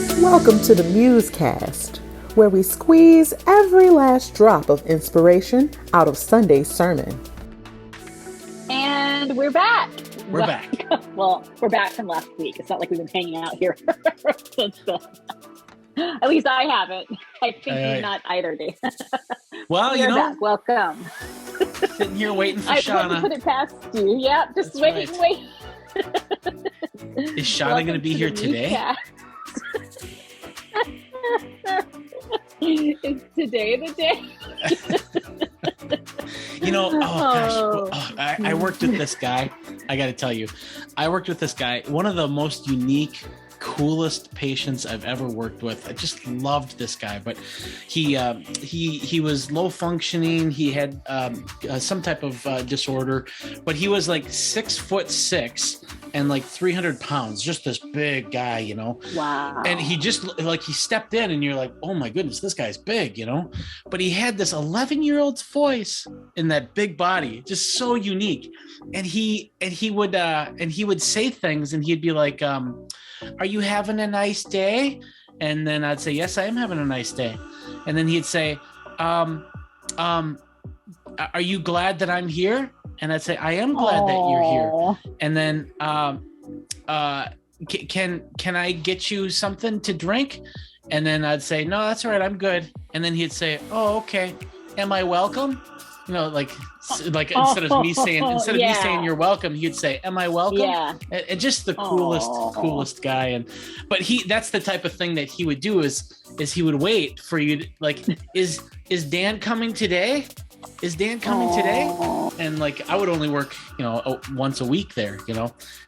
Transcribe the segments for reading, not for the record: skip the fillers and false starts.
Welcome to the MuseCast, where we squeeze every last drop of inspiration out of Sunday's sermon. And we're back. We're back. Well, we're back from last week. It's not like we've been hanging out here since then. At least I haven't. I think you're not either, Dave. Well, you're back. Welcome. Sitting here waiting for Shawna. I couldn't put it past you. Yep, just wait. Is Shawna going to be here today? Is today the day? I worked with this guy. I got to tell you, I worked with this guy. One of the most unique, coolest patients I've ever worked with. I just loved this guy, but he was low functioning. He had some type of disorder, but he was like 6'6" and like 300 pounds, just this big guy, you know? Wow. And he just like, he stepped in and you're like, oh my goodness, this guy's big, you know? But he had this 11-year-old's voice in that big body, just so unique. And he would say things and he'd be like, are you having a nice day? And then I'd say, yes, I am having a nice day. And then he'd say, are you glad that I'm here? And I'd say, I am glad that you're here. And then, can I get you something to drink? And then I'd say, no, that's all right. I'm good. And then he'd say, oh, okay. Am I welcome? You know, like instead of me saying you're welcome, he'd say, am I welcome? Yeah. And just the coolest guy. That's the type of thing that he would do is he would wait for you to, like, is Dan coming today? Is Dan coming today? And like, I would only work, once a week there,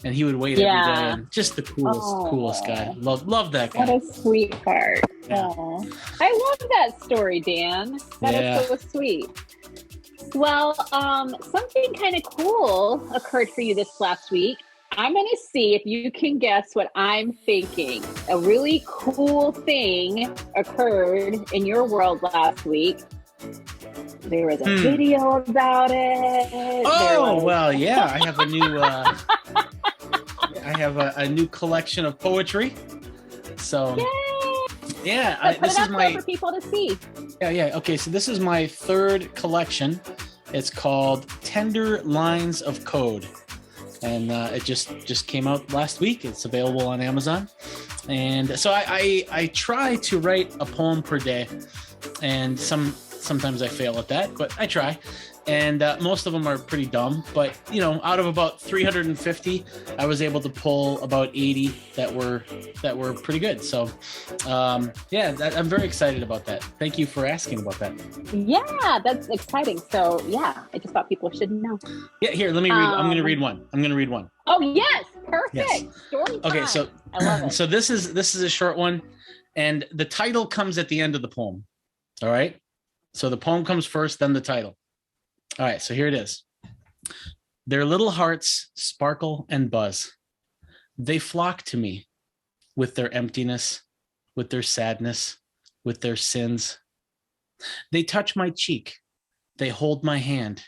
and he would wait every day. And just the coolest guy. Love that guy. What a sweetheart. Yeah. I love that story, Dan. That is so sweet. Well, something kind of cool occurred for you this last week. I'm going to see if you can guess what I'm thinking. A really cool thing occurred in your world last week. There was a video about it. Oh, well, yeah. I have a new a new collection of poetry. So yeah, this is my for people to see. Yeah. Okay, so this is my third collection. It's called Tender Lines of Code. And it just came out last week. It's available on Amazon. And so I try to write a poem per day. And sometimes I fail at that, but I try. And most of them are pretty dumb. But, out of about 350, I was able to pull about 80 that were pretty good. So, I'm very excited about that. Thank you for asking about that. Yeah, that's exciting. So, I just thought people should know. Yeah, here, let me read. I'm going to read one. Oh, yes. Perfect. Yes. Story time. Okay, so I love it. So this is a short one, and the title comes at the end of the poem. All right? So the poem comes first, then the title. All right, so here it is. Their little hearts sparkle and buzz. They flock to me with their emptiness, with their sadness, with their sins. They touch my cheek. They hold my hand.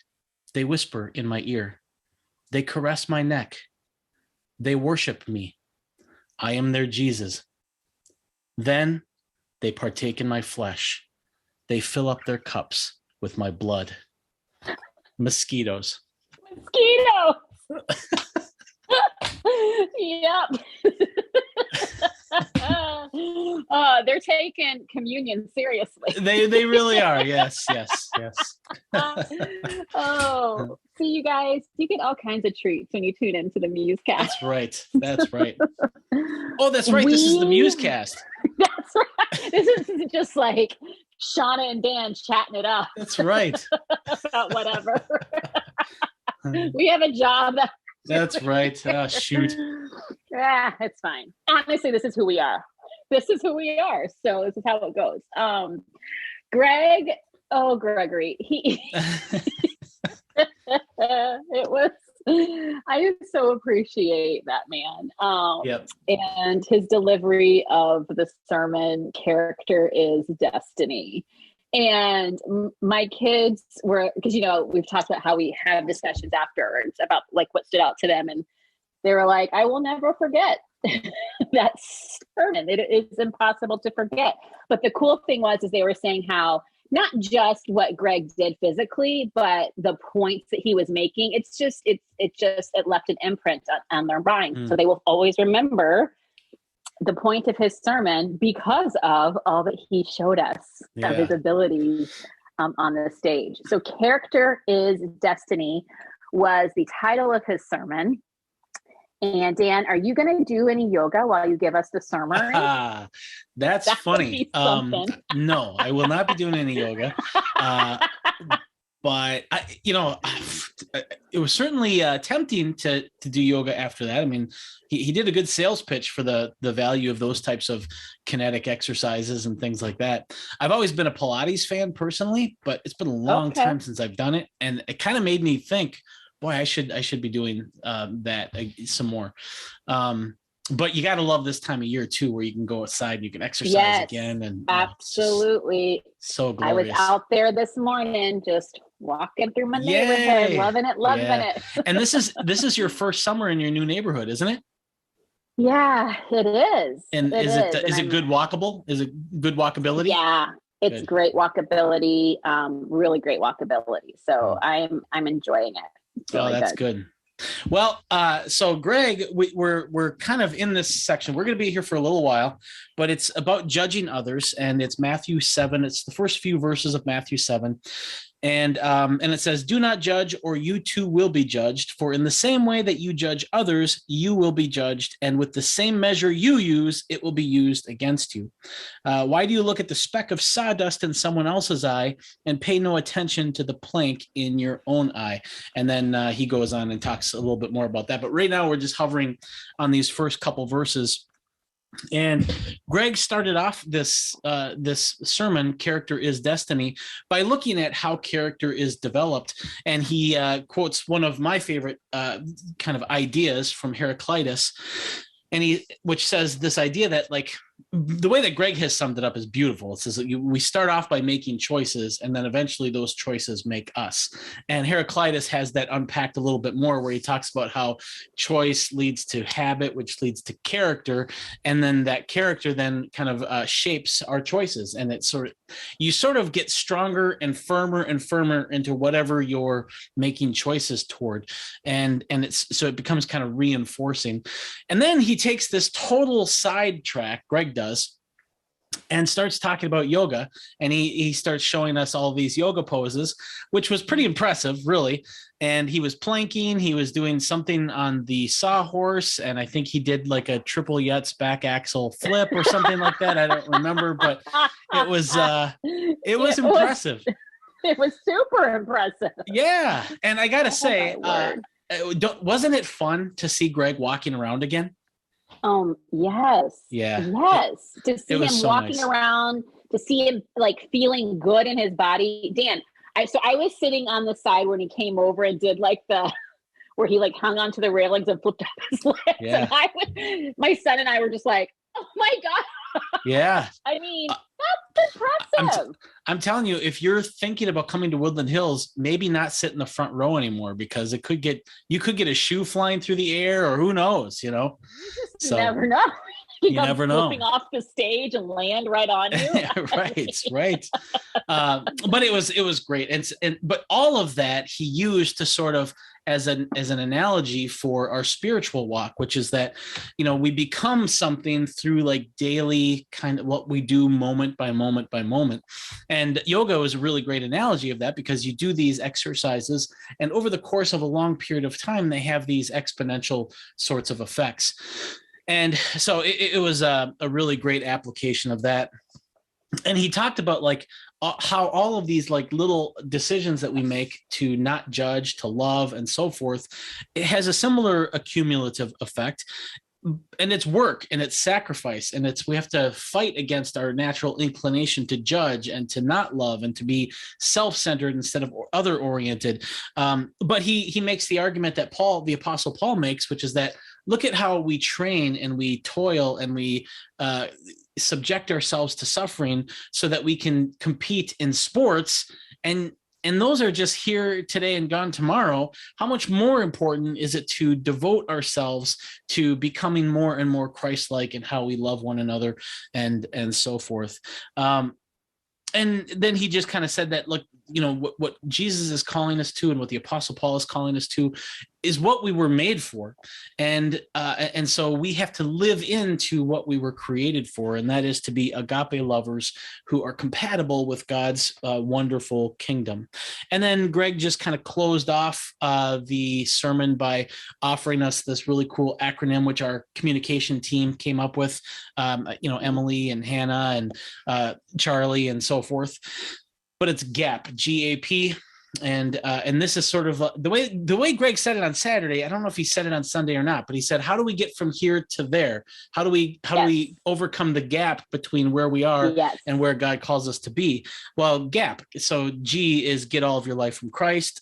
They whisper in my ear. They caress my neck. They worship me. I am their Jesus. Then they partake in my flesh. They fill up their cups with my blood. Mosquitoes. Yep. They're taking communion seriously. They really are. Yes. Oh, see, you guys, you get all kinds of treats when you tune into the MuseCast. That's right. Oh, that's right. This is the MuseCast. That's right. This is just like Shawna and Dan chatting it up. That's right. About whatever. We have a job. That's right. Oh, shoot. It's fine. Honestly, this is who we are. So this is how it goes. Gregory, I so appreciate that man. Yep. And his delivery of the sermon, Character is Destiny. And my kids were, because, we've talked about how we have discussions afterwards about like what stood out to them. And they were like, I will never forget that sermon. It is impossible to forget. But the cool thing is they were saying how not just what Greg did physically, but the points that he was making. It left an imprint on their mind. So they will always remember the point of his sermon because of all that he showed us of his abilities on the stage. So Character is Destiny was the title of his sermon. And Dan, are you going to do any yoga while you give us the sermon? That's funny. No, I will not be doing any yoga. But it was certainly tempting to do yoga after that. I mean, he did a good sales pitch for the value of those types of kinetic exercises and things like that. I've always been a Pilates fan personally, but it's been a long time since I've done it, and it kind of made me think, boy, I should be doing that some more. But you got to love this time of year too, where you can go outside and you can exercise again. And absolutely, so glorious. I was out there this morning, just walking through my neighborhood, loving it. And this is your first summer in your new neighborhood, isn't it? Yeah, it is. And is it good walkable? Is it good walkability? Yeah, it's great walkability. Really great walkability. So I'm enjoying it. Really that's good. Well, so Greg, we're kind of in this section. We're going to be here for a little while, but it's about judging others, and it's Matthew 7. It's the first few verses of Matthew 7. And it says, "Do not judge, or you too will be judged. For in the same way that you judge others, you will be judged. And with the same measure you use, it will be used against you. Why do you look at the speck of sawdust in someone else's eye and pay no attention to the plank in your own eye?" And then he goes on and talks a little bit more about that. But right now we're just hovering on these first couple verses. And Greg started off this sermon, Character is Destiny, by looking at how character is developed. And he quotes one of my favorite kind of ideas from Heraclitus, and which says this idea that, like, the way that Greg has summed it up is beautiful. It says that we start off by making choices, and then eventually those choices make us. And Heraclitus has that unpacked a little bit more, where he talks about how choice leads to habit, which leads to character, and then that character then kind of shapes our choices. And you sort of get stronger and firmer into whatever you're making choices toward, and so it becomes kind of reinforcing. And then he takes this total sidetrack, Greg does, and starts talking about yoga, and he starts showing us all these yoga poses, which was pretty impressive, really. And he was planking, he was doing something on the sawhorse, and I think he did like a triple Yutz back axle flip or something like that. I don't remember, but it was impressive. It was super impressive. Yeah, and I gotta say, wasn't it fun to see Greg walking around again? Yes. Yeah. Yes. To see him so walking nice. around, to see him like feeling good in his body. Dan, I was sitting on the side when he came over and did like where he like hung onto the railings and flipped up his legs. Yeah. And my son and I were just like, oh my God. Yeah. I mean, that's impressive. I'm telling you, if you're thinking about coming to Woodland Hills, maybe not sit in the front row anymore, because you could get a shoe flying through the air, or who knows, You just never know. You never know. Flipping off the stage and land right on you. Right. But it was great. But all of that he used to sort of as an analogy for our spiritual walk, which is that, we become something through like daily kind of what we do moment by moment by moment. And yoga is a really great analogy of that, because you do these exercises, and over the course of a long period of time, they have these exponential sorts of effects. And so it was a really great application of that. And he talked about like how all of these like little decisions that we make to not judge, to love, and so forth, it has a similar accumulative effect. And it's work, and it's sacrifice, and we have to fight against our natural inclination to judge and to not love and to be self-centered instead of other oriented. But he makes the argument that the Apostle Paul makes, which is that look at how we train and we toil and we subject ourselves to suffering so that we can compete in sports. And And those are just here today and gone tomorrow. How much more important is it to devote ourselves to becoming more and more Christ-like in how we love one another and so forth? And then he just kind of said that, look, what Jesus is calling us to and what the Apostle Paul is calling us to is what we were made for. And so we have to live into what we were created for, and that is to be agape lovers who are compatible with God's wonderful kingdom. And then Greg just kind of closed off the sermon by offering us this really cool acronym, which our communication team came up with, Emily and Hannah and Charlie and so forth. But it's GAP, G-A-P. And this is sort of the way Greg said it on Saturday. I don't know if he said it on Sunday or not, but he said, how do we get from here to there? How do we overcome the gap between where we are and where God calls us to be? Well, GAP. So G is get all of your life from Christ.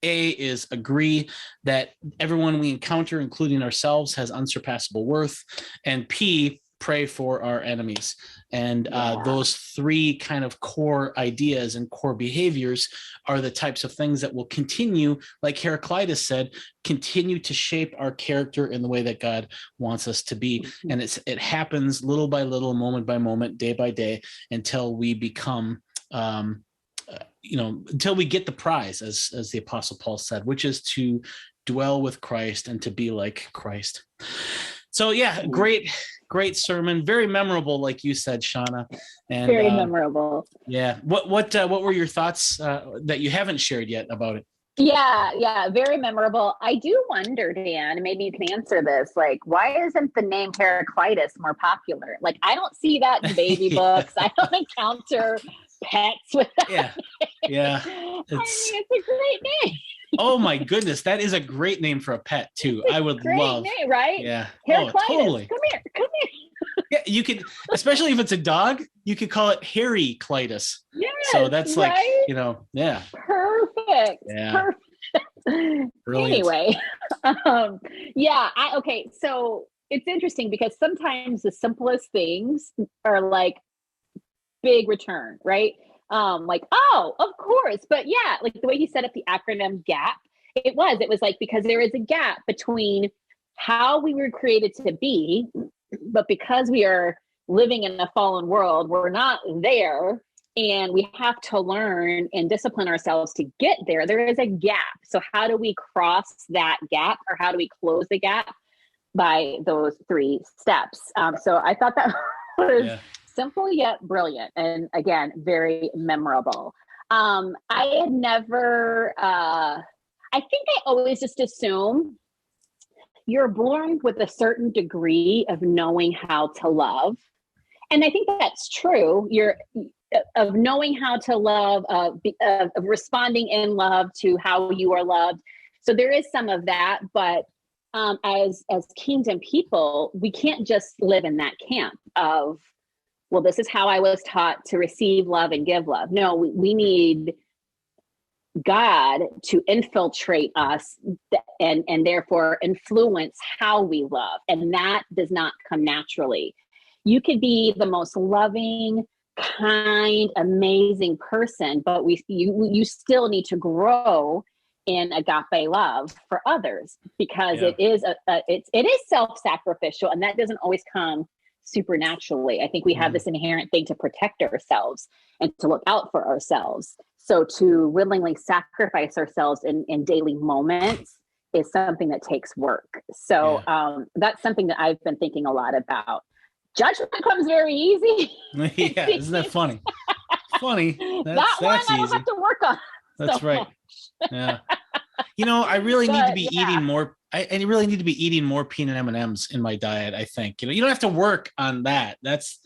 A is agree that everyone we encounter, including ourselves, has unsurpassable worth. And P, pray for our enemies. And those three kind of core ideas and core behaviors are the types of things that will continue, like Heraclitus said, continue to shape our character in the way that God wants us to be. And it happens little by little, moment by moment, day by day, until we become until we get the prize, as the Apostle Paul said, which is to dwell with Christ and to be like Christ. So great sermon, very memorable, like you said, Shawna. And very memorable. Yeah. What were your thoughts that you haven't shared yet about it? Yeah, very memorable. I do wonder, Dan, and maybe you can answer this, like, why isn't the name Heraclitus more popular? Like, I don't see that in baby books. I don't encounter pets with that name. Yeah. It's a great name. Oh my goodness, that is a great name for a pet too. I would love. Great name, right? Yeah. Heraclitus, totally. Come here. Yeah, you could, especially if it's a dog, you could call it Harry-clitus. Yes, so that's like, right? yeah. Perfect. Yeah. Perfect. Brilliant. Anyway, okay. So it's interesting because sometimes the simplest things are like big return, right? Like, oh, of course. But yeah, like the way he set up the acronym GAP, it was like, because there is a gap between how we were created to be, but because we are living in a fallen world, we're not there, and we have to learn and discipline ourselves to get there. There is a gap. So how do we cross that gap, or how do we close the gap? By those 3 steps. So I thought that was simple yet brilliant, and again, very memorable. I had never, I think I always just assume you're born with a certain degree of knowing how to love. And I think that's true. You're of knowing how to love, of responding in love to how you are loved. So there is some of that, but as kingdom people, we can't just live in that camp of, well, this is how I was taught to receive love and give love. No, we need God to infiltrate us and therefore influence how we love. And that does not come naturally. You could be the most loving, kind, amazing person, but you still need to grow in agape love for others, because it is self-sacrificial, and that doesn't always come supernaturally. I think we have this inherent thing to protect ourselves and to look out for ourselves. So to willingly sacrifice ourselves in daily moments is something that takes work. So that's something that I've been thinking a lot about. Judgment comes very easy. Yeah, isn't that funny? Funny. That's I easy. don't have to work on. That's so right. Much. Yeah. I really need to be eating more. I really need to be eating more peanut M&Ms in my diet. I think, you don't have to work on that. That's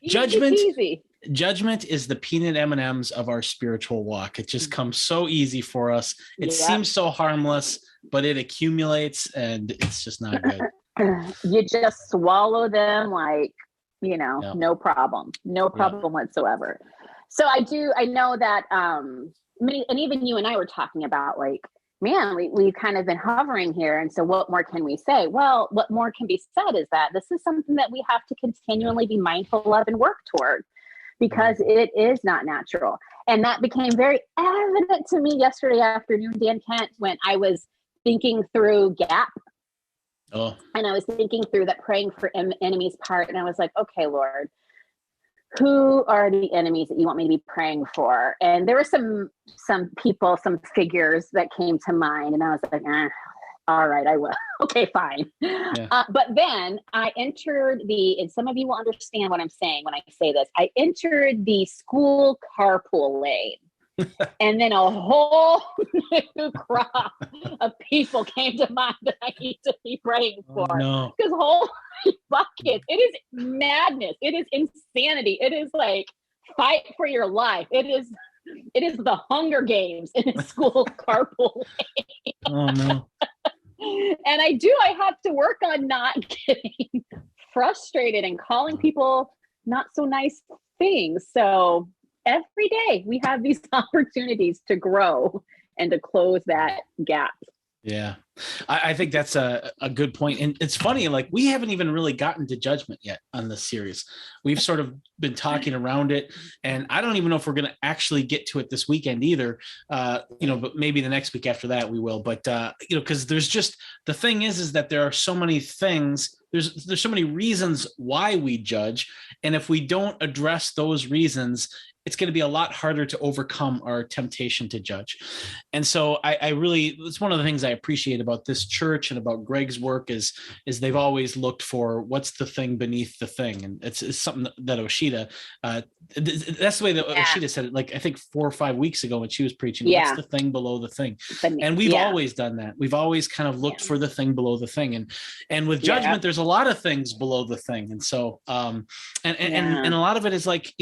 judgment. Easy. Judgment is the peanut M&Ms of our spiritual walk. It just comes so easy for us. It seems so harmless, but it accumulates, and it's just not good. You just swallow them like, no problem whatsoever. So I know that, and even you and I were talking about, like, man, we've kind of been hovering here. And so what more can we say? Well, what more can be said is that this is something that we have to continually be mindful of and work toward. because it is not natural. And that became very evident to me yesterday afternoon, Dan Kent, when I was thinking through GAP. Oh. And I was thinking through that praying for enemies part. And I was like, okay, Lord, who are the enemies that you want me to be praying for? And there were some people, some figures that came to mind. And I was like, all right, I will. Okay, fine. Yeah. But then I entered and some of you will understand what I'm saying when I say this, I entered the school carpool lane. And then a whole new crop of people came to mind that I need to be praying for. Because whole bucket, it is madness. It is insanity. It is like fight for your life. It is the Hunger Games in a school carpool lane. Oh no. And I have to work on not getting frustrated and calling people not so nice things. So every day we have these opportunities to grow and to close that gap. Yeah, I think that's a good point. And it's funny, like we haven't even really gotten to judgment yet on this series. We've sort of been talking around it, and I don't even know if we're going to actually get to it this weekend either. But maybe the next week after that we will. But because there's just, the thing is that there are so many things. There's so many reasons why we judge, and if we don't address those reasons, it's going to be a lot harder to overcome our temptation to judge. And so I really, it's one of the things I appreciate about this church and about Greg's work is they've always looked for what's the thing beneath the thing. And it's something that Oshita, that's the way that Oshita said it, like, I think 4 or 5 weeks ago when she was preaching, what's the thing below the thing? And we've always done that. We've always kind of looked for the thing below the thing. And with judgment, there's a lot of things below the thing. And so, and a lot of it is like,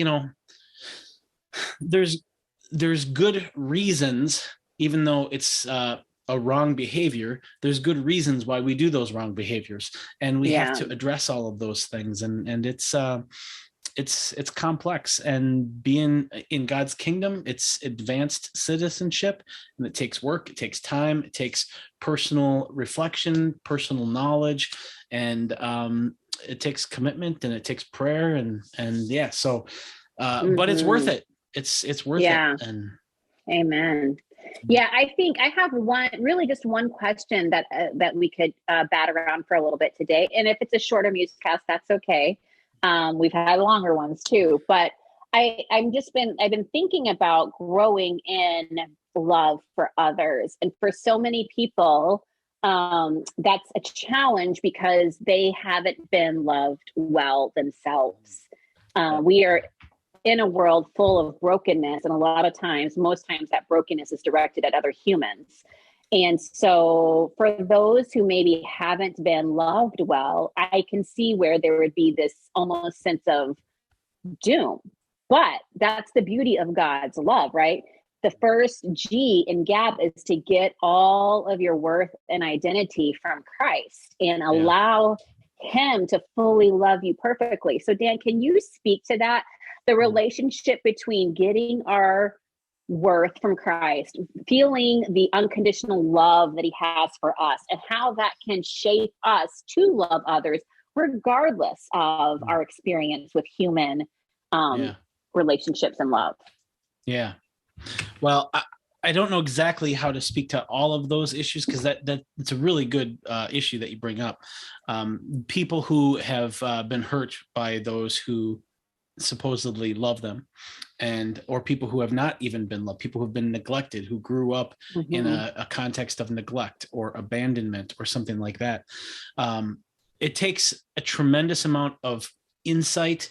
there's good reasons, even though it's a wrong behavior, there's good reasons why we do those wrong behaviors, and we have to address all of those things. And it's complex, and being in God's kingdom, it's advanced citizenship, and it takes work, it takes time, it takes personal reflection, personal knowledge, and it takes commitment, and it takes prayer, but it's worth it. It's worth it. And amen. Yeah, I think I have just one question that we could bat around for a little bit today. And if it's a shorter MuseCast, that's okay. We've had longer ones too, but I've been thinking about growing in love for others. And for so many people, that's a challenge because they haven't been loved well themselves. We are in a world full of brokenness. And most times that brokenness is directed at other humans. And so for those who maybe haven't been loved well, I can see where there would be this almost sense of doom. But that's the beauty of God's love, right? The first G in GAP is to get all of your worth and identity from Christ and allow him to fully love you perfectly. So Dan, can you speak to that? The relationship between getting our worth from Christ, feeling the unconditional love that he has for us, and how that can shape us to love others, regardless of our experience with human relationships and love. Yeah. Well, I don't know exactly how to speak to all of those issues, because it's a really good issue that you bring up. People who have been hurt by those who supposedly love them, or people who have not even been loved, people who have been neglected, who grew up in a context of neglect or abandonment or something like that. It takes a tremendous amount of insight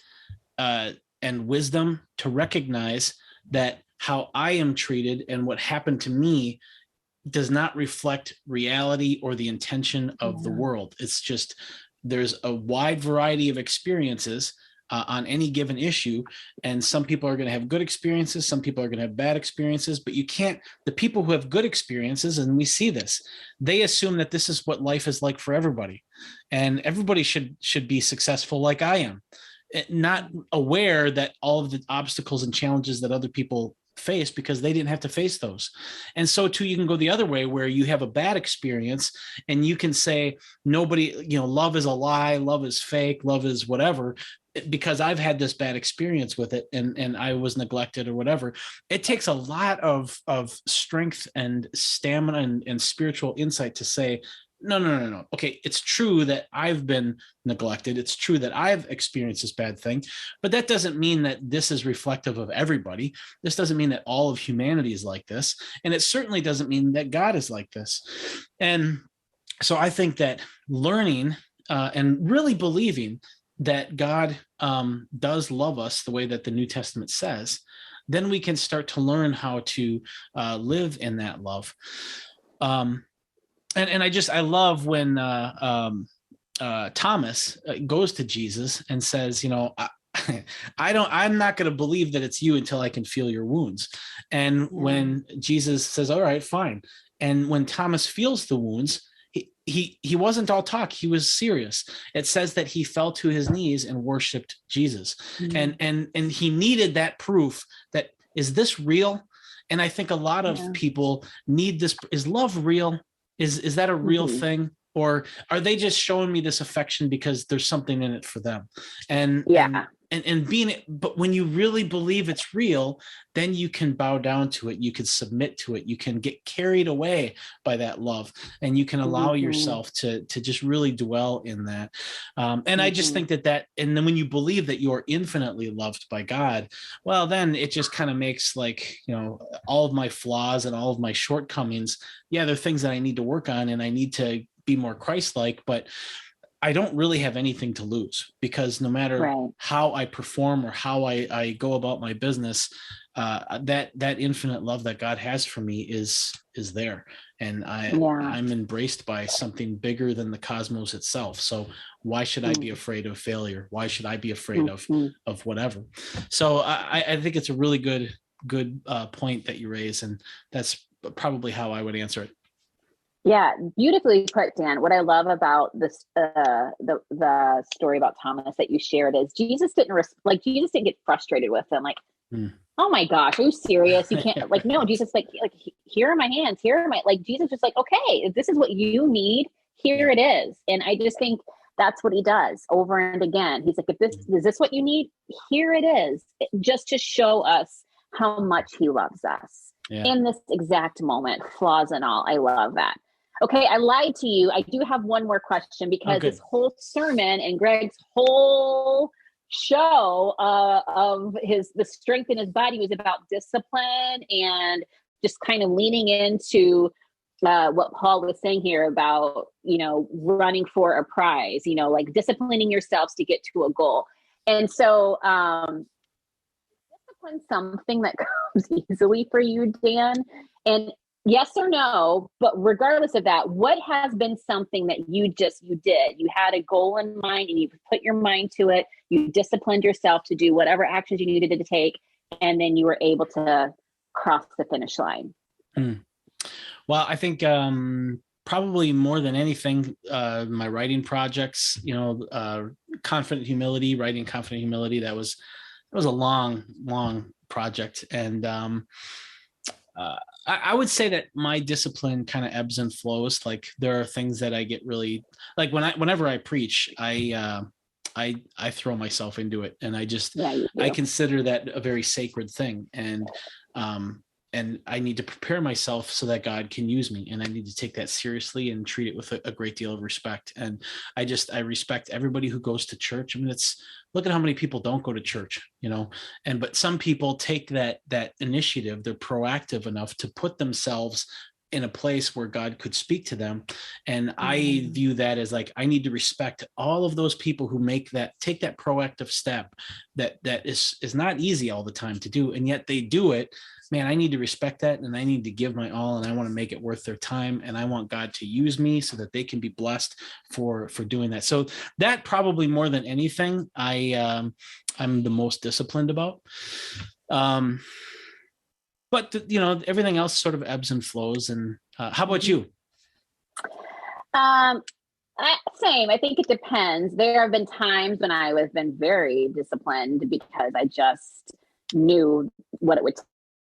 and wisdom to recognize that how I am treated and what happened to me does not reflect reality or the intention of the world. It's just, there's a wide variety of experiences on any given issue. And some people are going to have good experiences. Some people are going to have bad experiences, but the people who have good experiences, and we see this, they assume that this is what life is like for everybody. And everybody should be successful like I am, not aware that all of the obstacles and challenges that other people face because they didn't have to face those. And so too, you can go the other way where you have a bad experience and you can say, nobody, love is a lie, love is fake, love is whatever, because I've had this bad experience with it and I was neglected or whatever. It takes a lot of strength and stamina and spiritual insight to say, no. Okay, it's true that I've been neglected. It's true that I've experienced this bad thing, but that doesn't mean that this is reflective of everybody. This doesn't mean that all of humanity is like this. And it certainly doesn't mean that God is like this. And so I think that learning and really believing that God does love us the way that the New Testament says, then we can start to learn how to live in that love. And I love when Thomas goes to Jesus and says, I'm not going to believe that it's you until I can feel your wounds. And when Jesus says, all right, fine. And when Thomas feels the wounds, he wasn't all talk. He was serious. It says that he fell to his knees and worshiped Jesus. And he needed that proof that, is this real? And I think a lot of people need this. Is love real? Is that a real thing? Or are they just showing me this affection because there's something in it for them? And but when you really believe it's real, then you can bow down to it. You can submit to it. You can get carried away by that love, and you can allow yourself to just really dwell in that. And I just think that, and then when you believe that you are infinitely loved by God, well, then it just kind of makes all of my flaws and all of my shortcomings. Yeah, there are things that I need to work on, and I need to be more Christ-like, but I don't really have anything to lose, because no matter how I perform or how I go about my business, that infinite love that God has for me is there. And I'm embraced by something bigger than the cosmos itself. So why should I be afraid of failure? Why should I be afraid of whatever? So I think it's a really good point that you raise. And that's probably how I would answer it. Yeah, beautifully put, Dan. What I love about this, the story about Thomas that you shared, is Jesus didn't Jesus didn't get frustrated with him. Like, oh my gosh, are you serious? You can't no, Jesus, here are my hands. Here are my, Jesus was like, okay, if this is what you need, here it is. And I just think that's what he does over and again. He's like, is this what you need? Here it is, just to show us how much he loves us in this exact moment, flaws and all. I love that. Okay, I lied to you. I do have one more question, because this whole sermon and Greg's whole show of the strength in his body was about discipline and just kind of leaning into what Paul was saying here about, running for a prize, disciplining yourselves to get to a goal. And so discipline something that comes easily for you, Dan? And yes or no, but regardless of that, what has been something that you did? You had a goal in mind and you put your mind to it. You disciplined yourself to do whatever actions you needed to take, and then you were able to cross the finish line. Well, I think probably more than anything, my writing projects, Confident Humility, writing Confident Humility, that was a long project. And I would say that my discipline kind of ebbs and flows. Like, there are things that I get really, like whenever I preach, I throw myself into it, and I consider that a very sacred thing. And I need to prepare myself so that God can use me, and I need to take that seriously and treat it with a great deal of respect. And I respect everybody who goes to church. I mean, look at how many people don't go to church, but some people take that initiative. They're proactive enough to put themselves in a place where God could speak to them. And I view that as I need to respect all of those people who take that proactive step that is not easy all the time to do, and yet they do it. Man, I need to respect that, and I need to give my all, and I want to make it worth their time, and I want God to use me so that they can be blessed for doing that. So that, probably more than anything, I'm the most disciplined about. But everything else sort of ebbs and flows. And how about you? Same. I think it depends. There have been times when I have been very disciplined because I just knew what it would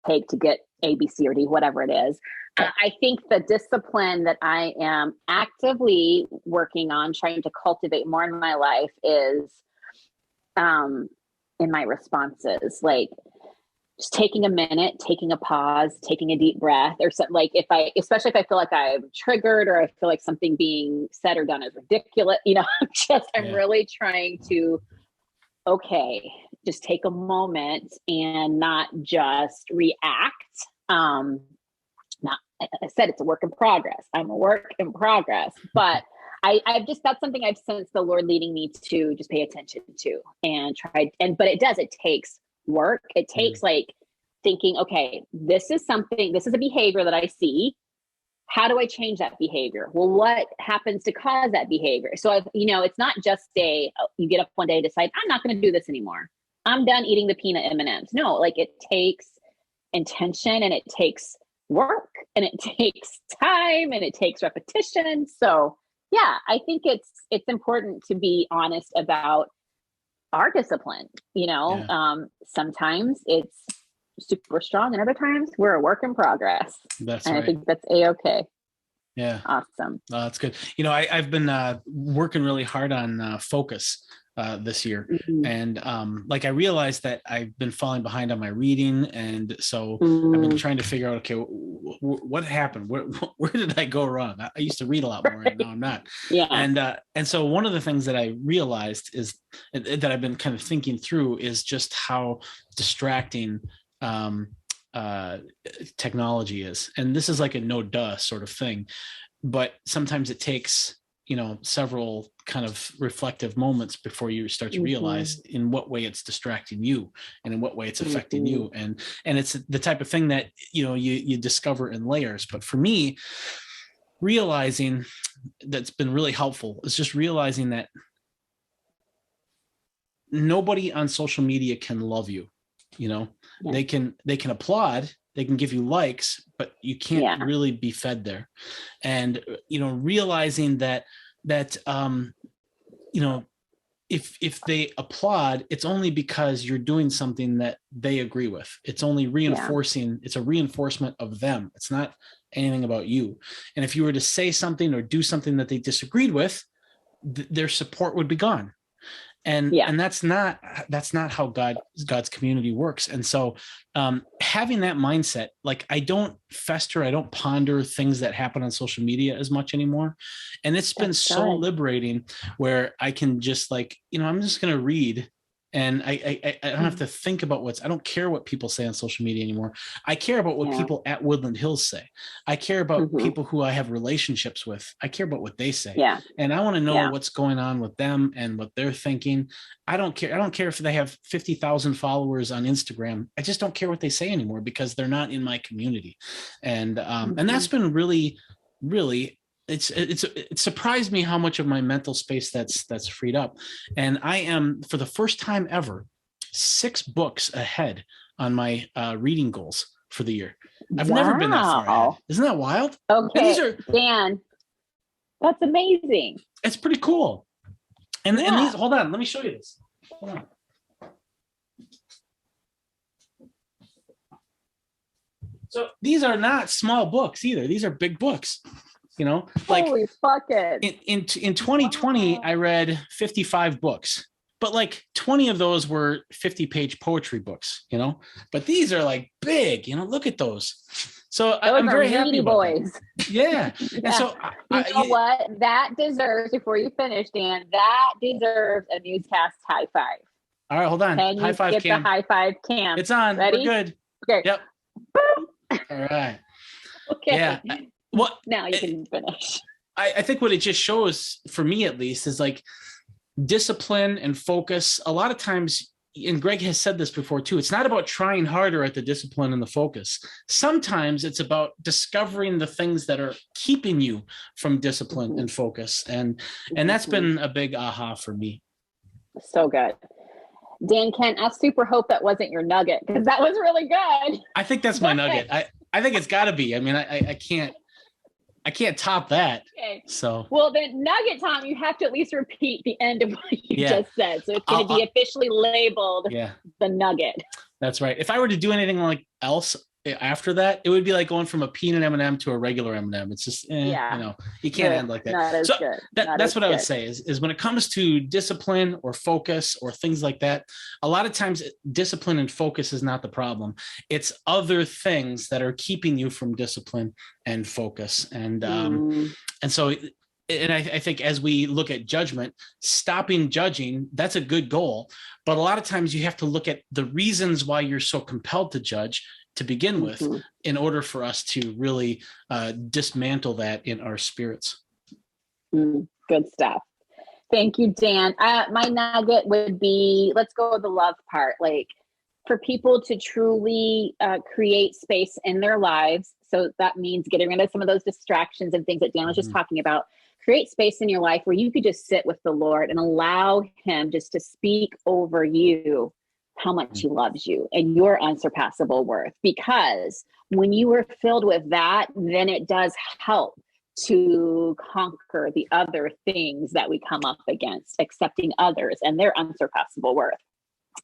take to get A, B, C, or D, whatever it is. I think the discipline that I am actively working on, trying to cultivate more in my life is in my responses, like just taking a minute, taking a pause, taking a deep breath, or something. Like especially if I feel like I'm triggered or I feel like something being said or done is ridiculous, I'm really trying to, okay, just take a moment and not just react. I said it's a work in progress. I'm a work in progress, but I've just, that's something I've sensed the Lord leading me to just pay attention to and try. But it takes work. It takes like thinking, okay, this is a behavior that I see. How do I change that behavior? Well, what happens to cause that behavior? So it's not just you get up one day and decide, I'm not going to do this anymore. I'm done eating the peanut M&Ms. No, like it takes intention and it takes work and it takes time and it takes repetition. So yeah, I think it's important to be honest about our discipline. Sometimes it's super strong and other times we're a work in progress. That's and right. I think that's A-okay. Yeah. Awesome. That's good. I've been working really hard on focus this year. Mm-hmm. And I realized that I've been falling behind on my reading. And so I've been trying to figure out, okay, what happened? Where did I go wrong? I used to read a lot more and now I'm not. Yeah. And so one of the things that I realized is that I've been kind of thinking through is just how distracting technology is. And this is like a no duh sort of thing, but sometimes it takes several kind of reflective moments before you start to realize in what way it's distracting you and in what way it's affecting you. And it's the type of thing that, you discover in layers. But for me, realizing that's been really helpful is just realizing that nobody on social media can love you. They can applaud, they can give you likes, but you can't really be fed there. And, realizing that if they applaud, it's only because you're doing something that they agree with. It's only reinforcing, it's a reinforcement of them. It's not anything about you. And if you were to say something or do something that they disagreed with, their support would be gone. And that's not how God's community works. And so having that mindset, like I don't ponder things that happen on social media as much anymore. And it's been so liberating where I can just I'm just going to read. And I don't have to think about I don't care what people say on social media anymore. I care about what people at Woodland Hills say. I care about people who I have relationships with. I care about what they say. Yeah. And I want to know what's going on with them and what they're thinking. I don't care. I don't care if they have 50,000 followers on Instagram. I just don't care what they say anymore because they're not in my community. And and that's been really, really, it surprised me how much of my mental space that's freed up. And I am, for the first time ever, 6 books ahead on my reading goals for the year. I've never been that far ahead. Isn't that wild? Okay, Dan, that's amazing. It's pretty cool. And these, hold on, let me show you this. Hold on. So these are not small books either. These are big books. Holy fucking. In 2020, I read 55 books, but 20 of those were 50-page poetry books, but these are big, look at those. So I'm very happy about boys. Yeah. And so what? That deserves, before you finish, Dan, that deserves a MuseCast high five. All right, hold on. High five, Cam. The high five, Cam. It's on. Ready? We're good. Okay. Yep. All right. Okay. Yeah. Now you can finish. I think what it just shows, for me at least, is discipline and focus. A lot of times, and Greg has said this before too, it's not about trying harder at the discipline and the focus. Sometimes it's about discovering the things that are keeping you from discipline and focus. And that's been a big aha for me. So good. Dan, Kent, I super hope that wasn't your nugget, because that was really good. I think that's my nugget. I think it's got to be. I mean, I can't top that. Okay. So, well, the nugget, Tom, you have to at least repeat the end of what you just said. So it's going to be officially labeled the nugget. That's right. If I were to do anything else, after that, it would be like going from a peanut M&M to a regular M&M. It's just, you can't end like that. Not as so good. That's what I would say is when it comes to discipline or focus or things like that, a lot of times discipline and focus is not the problem. It's other things that are keeping you from discipline and focus. And so, and I think as we look at judgment, stopping judging, that's a good goal. But a lot of times you have to look at the reasons why you're so compelled to judge to begin with, in order for us to really dismantle that in our spirits. Good stuff. Thank you, Dan. My nugget would be, let's go with the love part. Like, for people to truly create space in their lives. So that means getting rid of some of those distractions and things that Dan was just talking about. Create space in your life where you could just sit with the Lord and allow him just to speak over you how much he loves you and your unsurpassable worth. Because when you are filled with that, then it does help to conquer the other things that we come up against, accepting others and their unsurpassable worth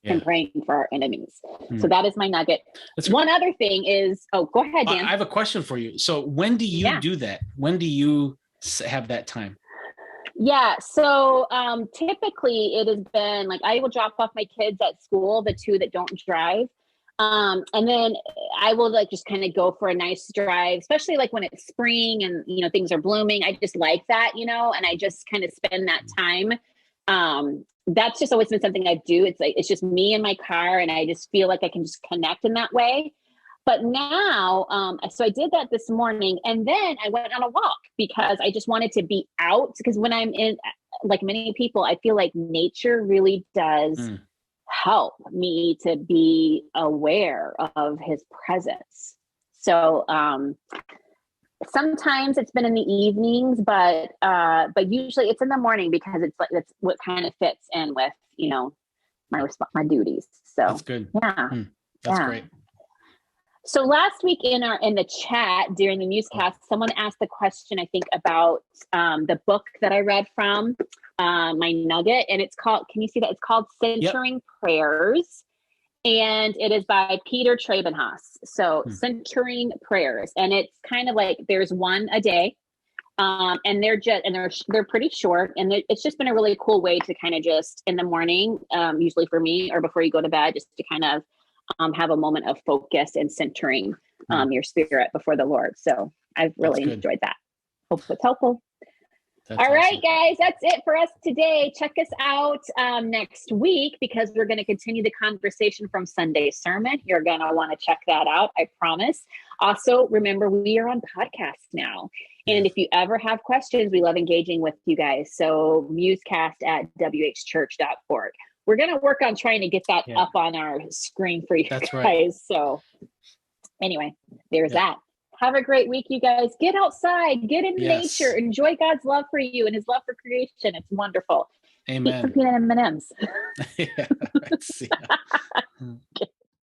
and praying for our enemies. So that is my nugget. One other thing is, go ahead, Dan. I have a question for you. So when do you do that? When do you have that time? Yeah. So typically it has been like, I will drop off my kids at school, the two that don't drive. And then I will like just kind of go for a nice drive, especially like when it's spring and, things are blooming. I just like that, and I just kind of spend that time. That's just always been something I do. It's like, it's just me in my car and I just feel like I can just connect in that way. But now, so I did that this morning and then I went on a walk because I just wanted to be out, because when I'm in, like many people, I feel like nature really does help me to be aware of his presence. So sometimes it's been in the evenings, but usually it's in the morning because it's like, that's what kind of fits in with, my duties. So that's good. Yeah. That's great. So last week in the chat during the MuseCast, someone asked the question, I think, about the book that I read from, my nugget, and it's called, can you see that? It's called Centering Prayers, and it is by Peter Trabenhaus. So Centering Prayers, and it's kind of like there's one a day, and they're pretty short, and it's just been a really cool way to kind of just in the morning, usually for me, or before you go to bed, just to kind of have a moment of focus and centering your spirit before the Lord. So I've really enjoyed that. Hope it's helpful. All right, guys, that's it for us today. Check us out next week because we're going to continue the conversation from Sunday's sermon. You're going to want to check that out, I promise. Also, remember, we are on podcast now. And if you ever have questions, we love engaging with you guys. So musecast@whchurch.org. We're going to work on trying to get that up on our screen for you guys. Right. So anyway, there's that. Have a great week, you guys. Get outside, get in nature, enjoy God's love for you and his love for creation. It's wonderful. Amen. Eat some peanut M&Ms. Yeah.